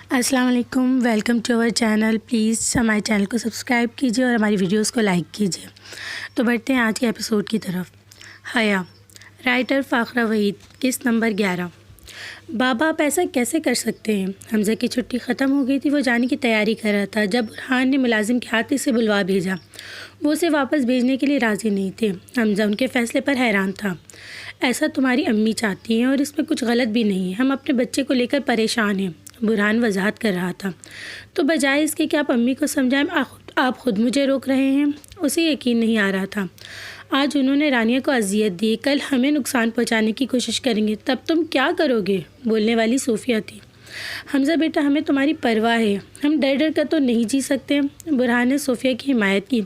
السلام علیکم، welcome to our channel. Please ہمارے چینل کو سبسکرائب کیجیے اور ہماری ویڈیوز کو لائک کیجیے۔ تو بڑھتے ہیں آج کے ایپیسوڈ کی طرف۔ حیا، رائٹر فاخرہ وحید، قسط نمبر 11۔ بابا آپ ایسا کیسے کر سکتے ہیں؟ حمزہ کی چھٹی ختم ہو گئی تھی، وہ جانے کی تیاری کر رہا تھا جب برہان نے ملازم کے ہاتھ اسے بلوا بھیجا۔ وہ اسے واپس بھیجنے کے لیے راضی نہیں تھے۔ حمزہ ان کے فیصلے پر حیران تھا۔ ایسا تمہاری امی چاہتی ہیں اور اس میں کچھ غلط بھی نہیں ہے، ہم اپنے بچے کو لے کر پریشان ہیں، برہان وضاحت کر رہا تھا۔ تو بجائے اس کے کہ آپ امی کو سمجھائیں، آپ خود مجھے روک رہے ہیں۔ اسے یقین نہیں آ رہا تھا۔ آج انہوں نے رانیہ کو اذیت دی، کل ہمیں نقصان پہنچانے کی کوشش کریں گے، تب تم کیا کرو گے؟ بولنے والی صوفیہ تھی۔ حمزہ بیٹا، ہمیں تمہاری پرواہ ہے، ہم ڈر ڈر کر تو نہیں جی سکتے۔ برہان نے صوفیہ کی حمایت کی۔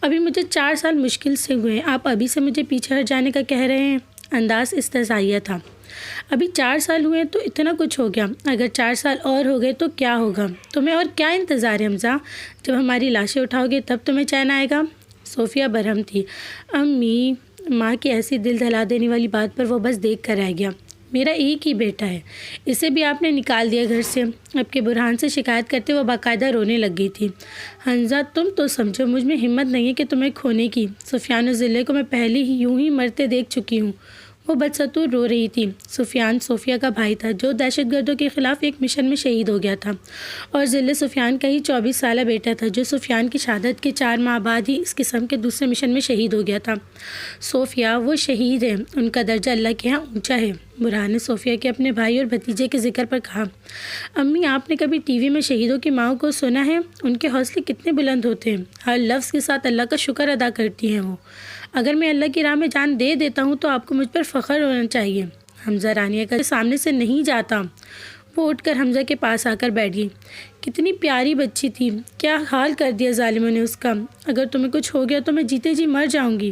ابھی مجھے 4 سال مشکل سے ہوئے ہیں، آپ ابھی سے مجھے پیچھے ہٹ جانے کا کہہ رہے ہیں؟ انداز استحضائیہ تھا۔ ابھی 4 سال ہوئے تو اتنا کچھ ہو گیا، اگر 4 سال اور ہو گئے تو کیا ہوگا؟ تمہیں اور کیا انتظار ہے حمزہ؟ جب ہماری لاشیں اٹھاؤ گے تب تمہیں چین آئے گا؟ صوفیہ برہم تھی۔ امی، ماں کی ایسی دل دہلا دینے والی بات پر وہ بس دیکھ کر رہ گیا۔ میرا ایک ہی بیٹا ہے، اسے بھی آپ نے نکال دیا گھر سے۔ اب کے برہان سے شکایت کرتے وہ باقاعدہ رونے لگ گئی تھی۔ حمزہ تم تو سمجھو، مجھ میں ہمت نہیں ہے کہ تمہیں کھونے کی۔ سفیان و ذلے کو میں پہلے ہی یوں ہی مرتے دیکھ چکی ہوں۔ وہ بدستور رو رہی تھی۔ سفیان صوفیہ کا بھائی تھا جو دہشت گردوں کے خلاف ایک مشن میں شہید ہو گیا تھا، اور ذلے سفیان کا ہی 24 سالہ بیٹا تھا جو سفیان کی شہادت کے 4 ماہ بعد ہی اس قسم کے دوسرے مشن میں شہید ہو گیا تھا۔ صوفیہ، وہ شہید ہے، ان کا درجہ اللہ کے ہاں اونچا ہے۔ برہان نے صوفیہ کے اپنے بھائی اور بھتیجے کے ذکر پر کہا۔ امی، آپ نے کبھی ٹی وی میں شہیدوں کی ماؤں کو سنا ہے؟ ان کے حوصلے کتنے بلند ہوتے ہیں، ہر لفظ کے ساتھ اللہ کا شکر ادا کرتی ہیں وہ۔ اگر میں اللہ کی راہ میں جان دے دیتا ہوں تو آپ کو مجھ پر فخر ہونا چاہیے۔ حمزہ رانیہ کا سامنے سے نہیں جاتا۔ وہ اٹھ کر حمزہ کے پاس آ کر بیٹھ گئی۔ کتنی پیاری بچی تھی، کیا حال کر دیا ظالموں نے اس کا۔ اگر تمہیں کچھ ہو گیا تو میں جیتے جی مر جاؤں گی۔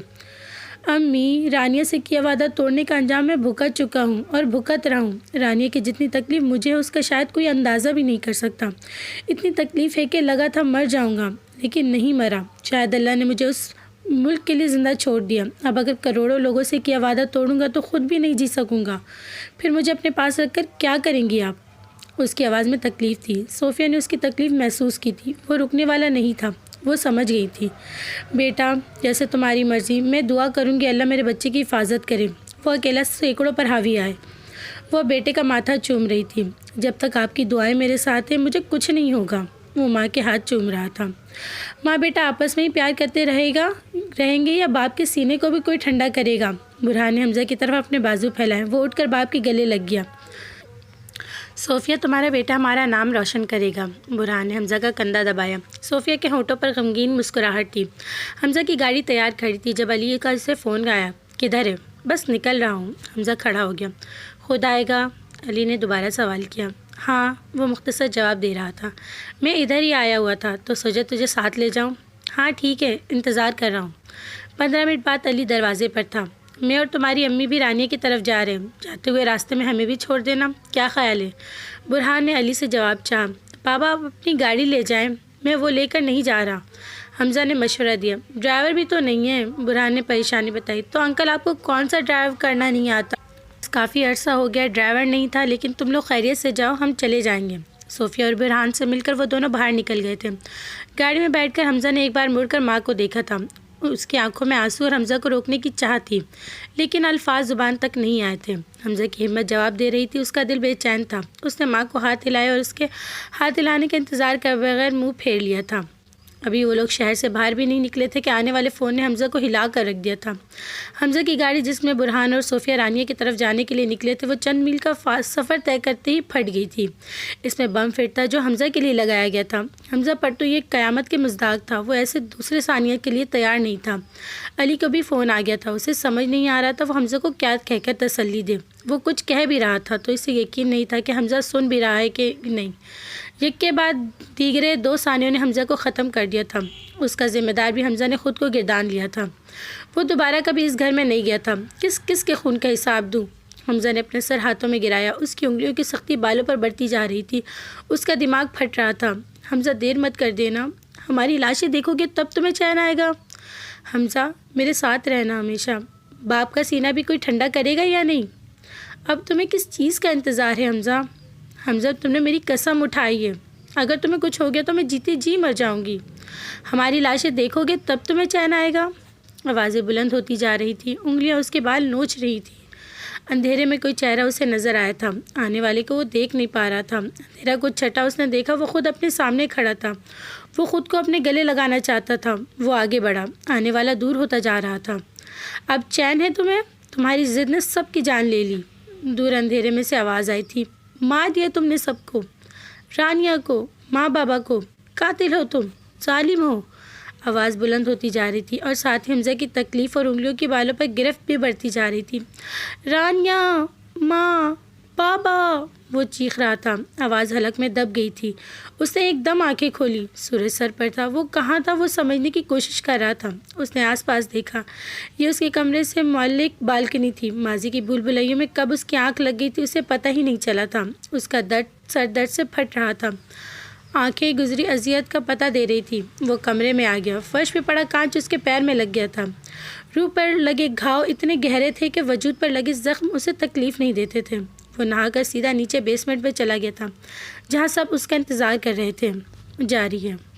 امی، رانیہ سے کیا وعدہ توڑنے کا انجام میں بھگت چکا ہوں اور بھگت رہا ہوں۔ رانیہ کی جتنی تکلیف مجھے ہے اس کا شاید کوئی اندازہ بھی نہیں کر سکتا۔ اتنی تکلیف ہے کہ لگا تھا مر جاؤں گا، لیکن نہیں مرا۔ شاید اللہ نے مجھے اس ملک کے لیے زندہ چھوڑ دیا۔ اب اگر کروڑوں لوگوں سے کیا وعدہ توڑوں گا تو خود بھی نہیں جی سکوں گا، پھر مجھے اپنے پاس رکھ کر کیا کریں گی آپ؟ اس کی آواز میں تکلیف تھی۔ صوفیہ نے اس کی تکلیف محسوس کی تھی۔ وہ رکنے والا نہیں تھا، وہ سمجھ گئی تھی۔ بیٹا، جیسے تمہاری مرضی، میں دعا کروں گی اللہ میرے بچے کی حفاظت کرے۔ وہ اکیلا سینکڑوں پر حاوی آئے۔ وہ بیٹے کا ماتھا چوم رہی تھی۔ جب تک آپ کی دعائیں میرے ساتھ ہیں مجھے کچھ نہیں ہوگا۔ وہ ماں کے ہاتھ چوم رہا تھا۔ ماں بیٹا آپس میں ہی پیار کرتے رہیں گے یا باپ کے سینے کو بھی کوئی ٹھنڈا کرے گا؟ برہان نے حمزہ کی طرف اپنے بازو پھیلائے۔ وہ اٹھ کر باپ کے گلے لگ گیا۔ صوفیہ، تمہارا بیٹا ہمارا نام روشن کرے گا۔ برہان نے حمزہ کا کندھا دبایا۔ صوفیہ کے ہونٹوں پر غمگین مسکراہٹ تھی۔ حمزہ کی گاڑی تیار کھڑی تھی جب علی کا اسے فون آیا۔ کدھر ہے؟ بس نکل رہا ہوں۔ حمزہ کھڑا ہو گیا۔ خود آئے گا؟ علی نے دوبارہ سوال کیا۔ ہاں، وہ مختصر جواب دے رہا تھا۔ میں ادھر ہی آیا ہوا تھا تو سوچا تجھے ساتھ لے جاؤں۔ ہاں ٹھیک ہے، انتظار کر رہا ہوں۔ 15 منٹ بعد علی دروازے پر تھا۔ میں اور تمہاری امی بھی رانیہ کی طرف جا رہے ہیں، جاتے ہوئے راستے میں ہمیں بھی چھوڑ دینا، کیا خیال ہے؟ برہان نے علی سے جواب چاہا۔ بابا آپ اپنی گاڑی لے جائیں، میں وہ لے کر نہیں جا رہا۔ حمزہ نے مشورہ دیا۔ ڈرائیور بھی تو نہیں ہے، برہان نے پریشانی بتائی۔ تو انکل آپ کو کون سا ڈرائیو کرنا نہیں آتا؟ کافی عرصہ ہو گیا ڈرائیور نہیں تھا، لیکن تم لوگ خیریت سے جاؤ، ہم چلے جائیں گے۔ صوفیہ اور برہان سے مل کر وہ دونوں باہر نکل گئے تھے۔ گاڑی میں بیٹھ کر حمزہ نے ایک بار مڑ کر ماں کو دیکھا تھا۔ اس کی آنکھوں میں آنسو اور حمزہ کو روکنے کی چاہت تھی، لیکن الفاظ زبان تک نہیں آئے تھے۔ حمزہ کی ہمت جواب دے رہی تھی، اس کا دل بے چین تھا۔ اس نے ماں کو ہاتھ ہلایا اور اس کے ہاتھ ہلانے کا انتظار کر بغیر منہ پھیر لیا تھا۔ ابھی وہ لوگ شہر سے باہر بھی نہیں نکلے تھے کہ آنے والے فون نے حمزہ کو ہلا کر رکھ دیا تھا۔ حمزہ کی گاڑی جس میں برہان اور صوفیہ رانیہ کی طرف جانے کے لیے نکلے تھے وہ چند میل کا سفر طے کرتے ہی پھٹ گئی تھی۔ اس میں بم فٹ تھا جو حمزہ کے لیے لگایا گیا تھا۔ حمزہ پر تو یہ قیامت کے مصداق تھا، وہ ایسے دوسرے ثانیہ کے لیے تیار نہیں تھا۔ علی کو بھی فون آ گیا تھا، اسے سمجھ نہیں آ رہا تھا وہ حمزہ کو کیا کہہ کر تسلی دے۔ وہ کچھ کہہ بھی رہا تھا تو اسے یقین نہیں تھا کہ حمزہ سن بھی رہا ہے کہ نہیں۔ یک کے بعد دیگرے 2 ثانیوں نے حمزہ کو ختم کر دیا تھا۔ اس کا ذمہ دار بھی حمزہ نے خود کو گردان لیا تھا۔ وہ دوبارہ کبھی اس گھر میں نہیں گیا تھا۔ کس کے خون کا حساب دوں؟ حمزہ نے اپنے سر ہاتھوں میں گرایا۔ اس کی انگلیوں کی سختی بالوں پر بڑھتی جا رہی تھی۔ اس کا دماغ پھٹ رہا تھا۔ حمزہ دیر مت کر دینا، ہماری لاشیں دیکھو گے تب تمہیں چین آئے گا۔ حمزہ، میرے ساتھ رہنا ہمیشہ۔ باپ کا سینہ بھی کوئی ٹھنڈا کرے گا یا نہیں؟ اب تمہیں کس چیز کا انتظار ہے حمزہ؟ حمزہ تم نے میری قسم اٹھائی ہے، اگر تمہیں کچھ ہو گیا تو میں جیتی جی مر جاؤں گی، ہماری لاشیں دیکھو گے تب تمہیں چین آئے گا۔ آوازیں بلند ہوتی جا رہی تھی، انگلیاں اس کے بال نوچ رہی تھی۔ اندھیرے میں کوئی چہرہ اسے نظر آیا تھا، آنے والے کو وہ دیکھ نہیں پا رہا تھا۔ اندھیرا کچھ چھٹا اس نے دیکھا، وہ خود اپنے سامنے کھڑا تھا، وہ خود کو اپنے گلے لگانا چاہتا تھا۔ وہ آگے بڑھا، آنے والا دور ہوتا جا رہا تھا۔ اب چین ہے تمہیں؟ تمہاری ضد نے سب کی جان لے لی۔ دور اندھیرے میں سے آواز آئی تھی، مار دیا تم نے سب کو، رانیہ کو، ماں بابا کو، قاتل ہو تم، ظالم ہو۔ آواز بلند ہوتی جا رہی تھی اور ساتھ ہی حمزہ کی تکلیف اور انگلیوں کے بالوں پر گرفت بھی بڑھتی جا رہی تھی۔ رانیہ، ماں، بابا، وہ چیخ رہا تھا۔ آواز حلق میں دب گئی تھی۔ اس نے ایک دم آنکھیں کھولی، سورج سر پر تھا۔ وہ کہاں تھا وہ سمجھنے کی کوشش کر رہا تھا۔ اس نے آس پاس دیکھا، یہ اس کے کمرے سے معلق بالکنی تھی۔ ماضی کی بھول بھلائیوں میں کب اس کی آنکھ لگ گئی تھی اسے پتہ ہی نہیں چلا تھا۔ اس کا سر درد سے پھٹ رہا تھا، آنکھیں گزری اذیت کا پتہ دے رہی تھی۔ وہ کمرے میں آ گیا، فرش پہ پڑا کانچ اس کے پیر میں لگ گیا تھا۔ روح پر لگے گھاؤ اتنے گہرے تھے کہ وجود پر لگے زخم اسے تکلیف نہیں دیتے تھے۔ وہ نہا کر سیدھا نیچے بیسمنٹ میں چلا گیا تھا، جہاں سب اس کا انتظار کر رہے تھے۔ جاری ہے۔